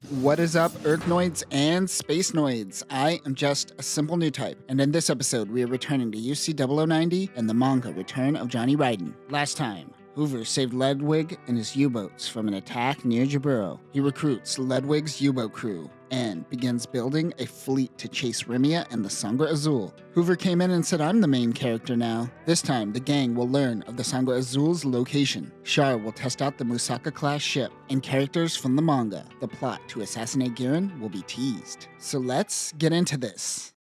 What is up, Earthnoids and Spacenoids? I am just a simple new type, and in this episode, we are returning to UC-0090 and the manga Return of Johnny Ridden. Last time, Hoover saved Ludwig and his U-boats from an attack near Jaburo. He recruits Ludwig's U-boat crew and begins building a fleet to chase Rimia and the Sangre Azul. Hoover came in and said, "I'm the main character now." This time, the gang will learn of the Sangre Azul's location. Char will test out the Musaka-class ship, and characters from the manga. The plot to Assassinate Gihren will be teased. So let's get into this.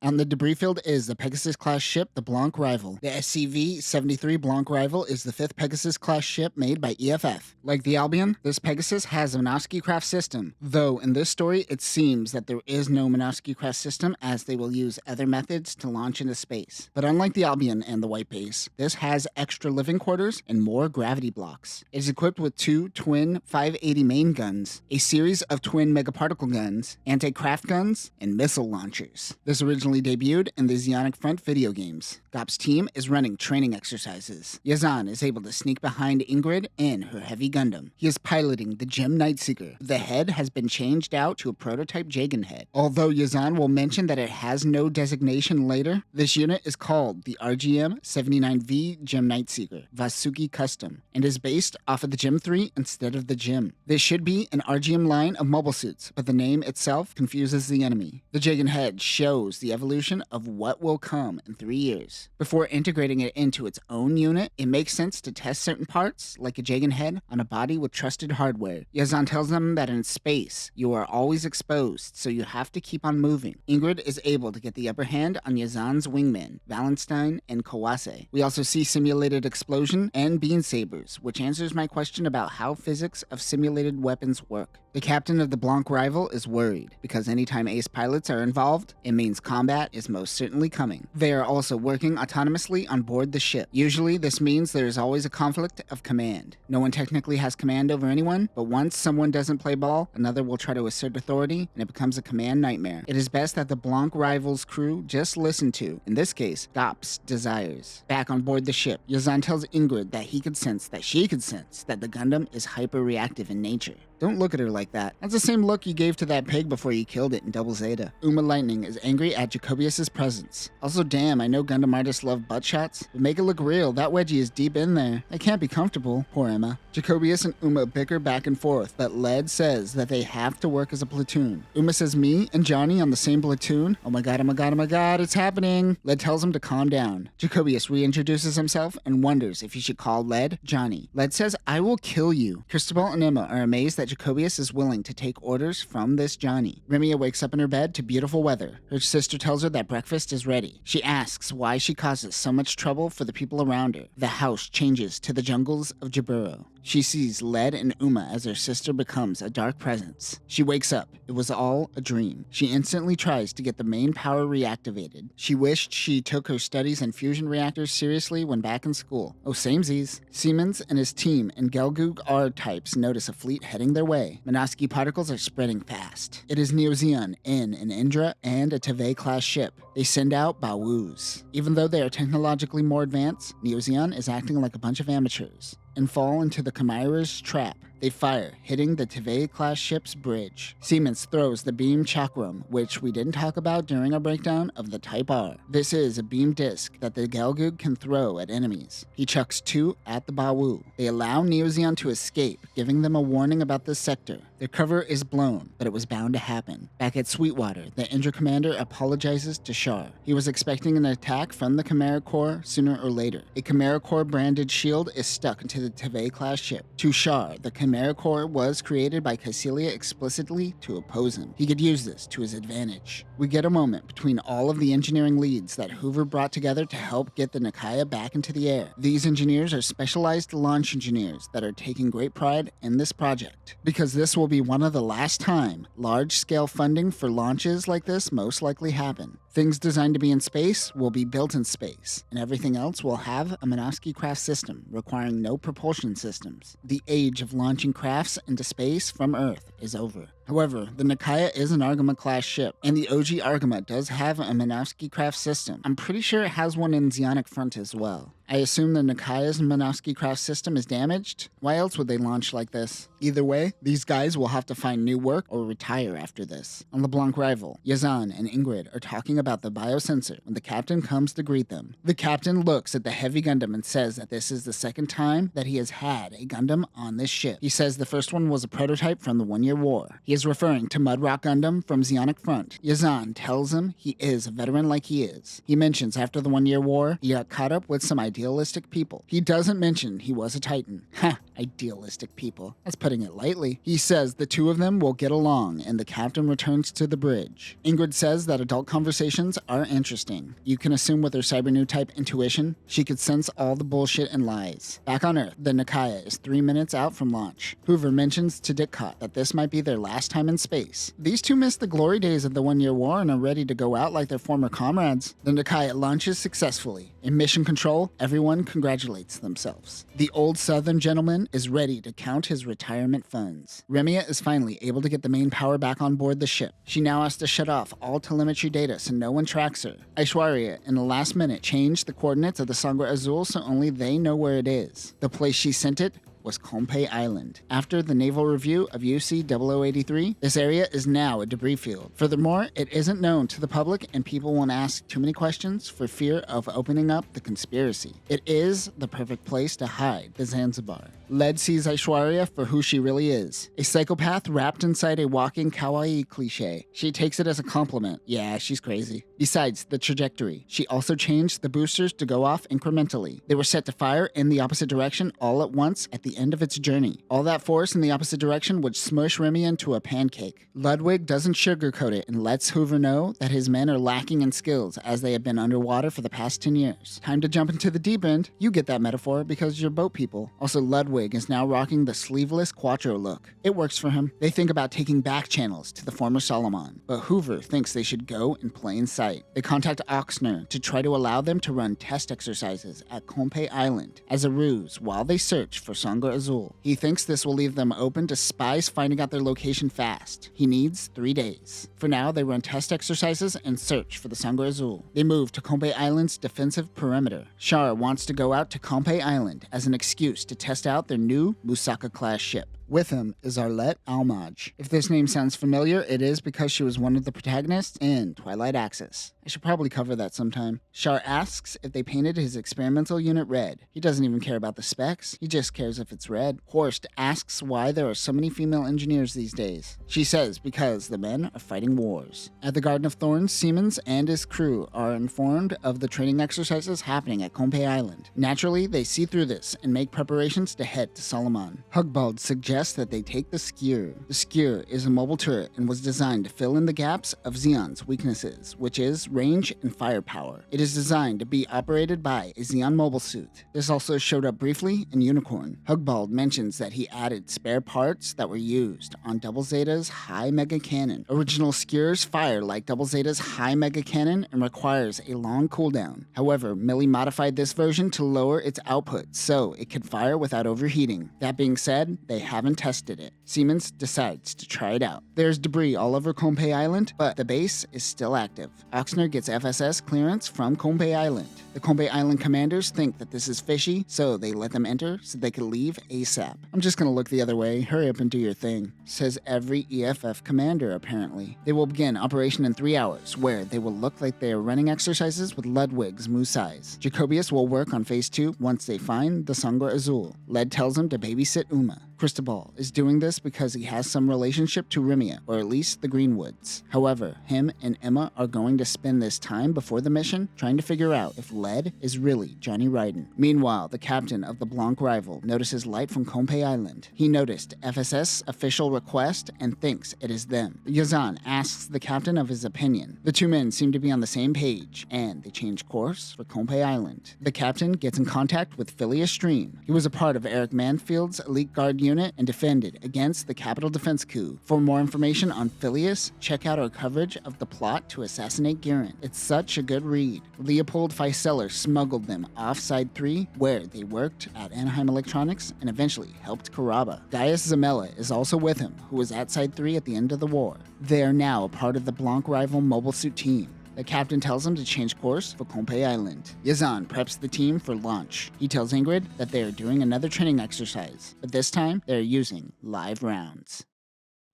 On the debris field is the Pegasus-class ship, the Blanc Rival. The SCV-73 Blanc Rival is the 5th Pegasus-class ship made by EFF. Like the Albion, this Pegasus has a Minovsky-craft system, though in this story it seems that there is no Minovsky-craft system as they will use other methods to launch into space. But unlike the Albion and the White Base, this has extra living quarters and more gravity blocks. It is equipped with 2 twin 580 main guns, a series of twin megaparticle guns, anti-craft guns, and missile launchers. This originally debuted in the Zionic Front video games. Gop's team is running training exercises. Yazan is able to sneak behind Ingrid in her heavy Gundam. He is piloting the Gem Nightseeker. The head has been changed out to a prototype Jagan head. Although Yazan will mention that it has no designation later, this unit is called the RGM-79V Gem Nightseeker, Vasuki Custom, and is based off of the Gem 3 instead of the Gem. This should be an RGM line of mobile suits, but the name itself confuses the enemy. The Jagan head shows the evolution of what will come in 3 years. Before integrating it into its own unit, it makes sense to test certain parts, like a Jagan head, on a body with trusted hardware. Yazan tells them that in space, you are always exposed, so you have to keep on moving. Ingrid is able to get the upper hand on Yazan's wingmen, Wallenstein and Kawase. We also see simulated explosion and beam sabers, which answers my question about how physics of simulated weapons work. The captain of the Blanc Rival is worried, because anytime ace pilots are involved, it means combat is most certainly coming. They are also working autonomously on board the ship. Usually, this means there is always a conflict of command. No one technically has command over anyone, but once someone doesn't play ball, another will try to assert authority, and it becomes a command nightmare. It is best that the Blanc Rival's crew just listen to, in this case, Gop's desires. Back on board the ship, Yazan tells Ingrid that he could sense that she could sense that the Gundam is hyper-reactive in nature. Don't look at her like that. That's the same look you gave to that pig before you killed it in Double Zeta. Uma Lightning is angry at Jacobius' presence. Also, damn, I know Gundam artists love butt shots, but make it look real. That wedgie is deep in there. I can't be comfortable. Poor Emma. Jacobius and Uma bicker back and forth, but Led says that they have to work as a platoon. Uma says me and Johnny on the same platoon? Oh my god, oh my god, oh my god, it's happening. Led tells him to calm down. Jacobius reintroduces himself and wonders if he should call Led Johnny. Led says, "I will kill you." Cristobal and Emma are amazed that Jacobius is willing to take orders from this Johnny. Rimia wakes up in her bed to beautiful weather. Her sister tells her that breakfast is ready. She asks why she causes so much trouble for the people around her. The house changes to the jungles of Jaburo. She sees Led and Uma as her sister becomes a dark presence. She wakes up. It was all a dream. She instantly tries to get the main power reactivated. She wished she took her studies in fusion reactors seriously when back in school. Oh, samesies. Siemens and his team and Gelgoog R types notice a fleet heading their way. Minovsky particles are spreading fast. It is Neo Zeon in an Indra and a Teve-class ship. They send out Bawoos. Even though they are technologically more advanced, Neo Zeon is acting like a bunch of amateurs and fall into the Chimera's trap. They fire, hitting the Teve-class ship's bridge. Siemens throws the beam chakram, which we didn't talk about during our breakdown of the Type R. This is a beam disc that the Gelgoog can throw at enemies. He chucks 2 at the Bawoo. They allow Neo Zeon to escape, giving them a warning about this sector. Their cover is blown, but it was bound to happen. Back at Sweetwater, the Indra commander apologizes to Char. He was expecting an attack from the Chimera Corps sooner or later. A Chimera Corps branded shield is stuck into the Teve-class ship. To Char, the Chimera Corps was created by Caecilia explicitly to oppose him. He could use this to his advantage. We get a moment between all of the engineering leads that Hoover brought together to help get the Nikaya back into the air. These engineers are specialized launch engineers that are taking great pride in this project, because this will be one of the last time large-scale funding for launches like this most likely happen. Things designed to be in space will be built in space, and everything else will have a Minovsky craft system requiring no propulsion systems. The age of launching crafts into space from Earth is over. However, the Nikaya is an Argama-class ship, and the OG Argama does have a Minovsky craft system. I'm pretty sure it has one in Zionic Front as well. I assume the Nikaya's Minovsky-Kraft system is damaged? Why else would they launch like this? Either way, these guys will have to find new work or retire after this. On the Blanc Rival, Yazan and Ingrid are talking about the biosensor when the captain comes to greet them. The captain looks at the heavy Gundam and says that this is the second time that he has had a Gundam on this ship. He says the first one was a prototype from the One-Year War. He is referring to Mudrock Gundam from Zeonic Front. Yazan tells him he is a veteran like he is. He mentions after the One-Year War, he got caught up with some idealistic people. He doesn't mention he was a Titan. Ha, idealistic people. That's putting it lightly. He says the two of them will get along, and the captain returns to the bridge. Ingrid says that adult conversations are interesting. You can assume with her cyber-new type intuition, she could sense all the bullshit and lies. Back on Earth, the Nikaya is 3 minutes out from launch. Hoover mentions to Dicot that this might be their last time in space. These two missed the glory days of the One-Year War and are ready to go out like their former comrades. The Nikaya launches successfully. In mission control, everyone congratulates themselves. The old Southern gentleman is ready to count his retirement funds. Remia is finally able to get the main power back on board the ship. She now has to shut off all telemetry data so no one tracks her. Aishwarya, in the last minute, changed the coordinates of the Sangre Azul so only they know where it is. The place she sent it was Konpeito Island. After the naval review of UC-0083, this area is now a debris field. Furthermore, it isn't known to the public and people won't ask too many questions for fear of opening up the conspiracy. It is the perfect place to hide the Zanzibar. Led sees Aishwarya for who she really is, a psychopath wrapped inside a walking kawaii cliche. She takes it as a compliment. Yeah, she's crazy. Besides the trajectory, she also changed the boosters to go off incrementally. They were set to fire in the opposite direction all at once at the end of its journey. All that force in the opposite direction would smush Remy into a pancake. Ludwig doesn't sugarcoat it and lets Hoover know that his men are lacking in skills as they have been underwater for the past 10 years. Time to jump into the deep end. You get that metaphor because you're boat people. Also, Ludwig is now rocking the sleeveless Quattro look. It works for him. They think about taking back channels to the former Solomon, but Hoover thinks they should go in plain sight. They contact Oxner to try to allow them to run test exercises at Konpeito Island as a ruse while they search for Sangre Azul. He thinks this will leave them open to spies finding out their location fast. He needs 3 days. For now, they run test exercises and search for the Sangre Azul. They move to Konpeito Island's defensive perimeter. Char wants to go out to Konpeito Island as an excuse to test out their new Musaka-class ship. With him is Arlette Almaj. If this name sounds familiar, it is because she was one of the protagonists in Twilight Axis. I should probably cover that sometime. Char asks if they painted his experimental unit red. He doesn't even care about the specs, he just cares if it's red. Horst asks why there are so many female engineers these days. She says because the men are fighting wars. At the Garden of Thorns, Siemens and his crew are informed of the training exercises happening at Konpeito Island. Naturally, they see through this and make preparations to head to Solomon. Hugbald suggests that they take the Skier. The Skier is a mobile turret and was designed to fill in the gaps of Xeon's weaknesses, which is range and firepower. It is designed to be operated by a Xeon mobile suit. This also showed up briefly in Unicorn. Hugbald mentions that he added spare parts that were used on Double Zeta's high mega cannon. Original Skiers fire like Double Zeta's high mega cannon and requires a long cooldown. However, Millie modified this version to lower its output so it could fire without overheating. That being said, they haven't tested it. Siemens decides to try it out. There's debris all over Konpeito Island, but the base is still active. Oxner gets FSS clearance from Konpeito Island. The Konpeito Island commanders think that this is fishy, so they let them enter so they could leave ASAP. I'm just gonna look the other way. Hurry up and do your thing, says every EFF commander apparently. They will begin operation in 3 hours, where they will look like they are running exercises with Ludwig's Musais. Jacobius will work on phase 2 once they find the Sangre Azul. Led tells him to babysit Uma. Cristobal is doing this because he has some relationship to Rimia, or at least the Greenwoods. However, him and Emma are going to spend this time before the mission trying to figure out if Led is really Johnny Ridden. Meanwhile, the captain of the Blanc Rival notices light from Konpeito Island. He noticed FSS official request and thinks it is them. Yazan asks the captain of his opinion. The two men seem to be on the same page, and they change course for Konpeito Island. The captain gets in contact with Phileas Stream. He was a part of Eric Manfield's elite guard unit and defended against the Capitol Defense coup. For more information on Phileas, check out our coverage of the plot to Assassinate Gihren. It's such a good read. Leopold Fieseler smuggled them off Side 3, where they worked at Anaheim Electronics and eventually helped Karaba. Gaius Zamella is also with him, who was at Side 3 at the end of the war. They are now a part of the Blanc Rival mobile suit team. The captain tells him to change course for Konpeito Island. Yazan preps the team for launch. He tells Ingrid that they are doing another training exercise, but this time they're using live rounds.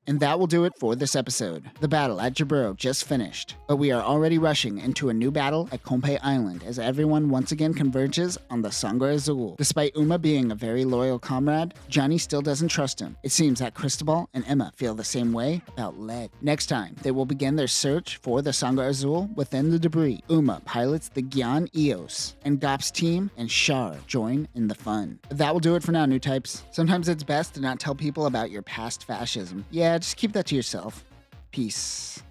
And that will do it for this episode. The battle at Jaburo just finished, but we are already rushing into a new battle at Konpeito Island as everyone once again converges on the Sangre Azul. Despite Uma being a very loyal comrade, Johnny still doesn't trust him. It seems that Cristobal and Emma feel the same way about lead. Next time, they will begin their search for the Sangre Azul within the debris. Uma pilots the Gihren Eos, and Gop's team and Shar join in the fun. But that will do it for now, new types. Sometimes it's best to not tell people about your past fascism. Yeah, just keep that to yourself. Peace.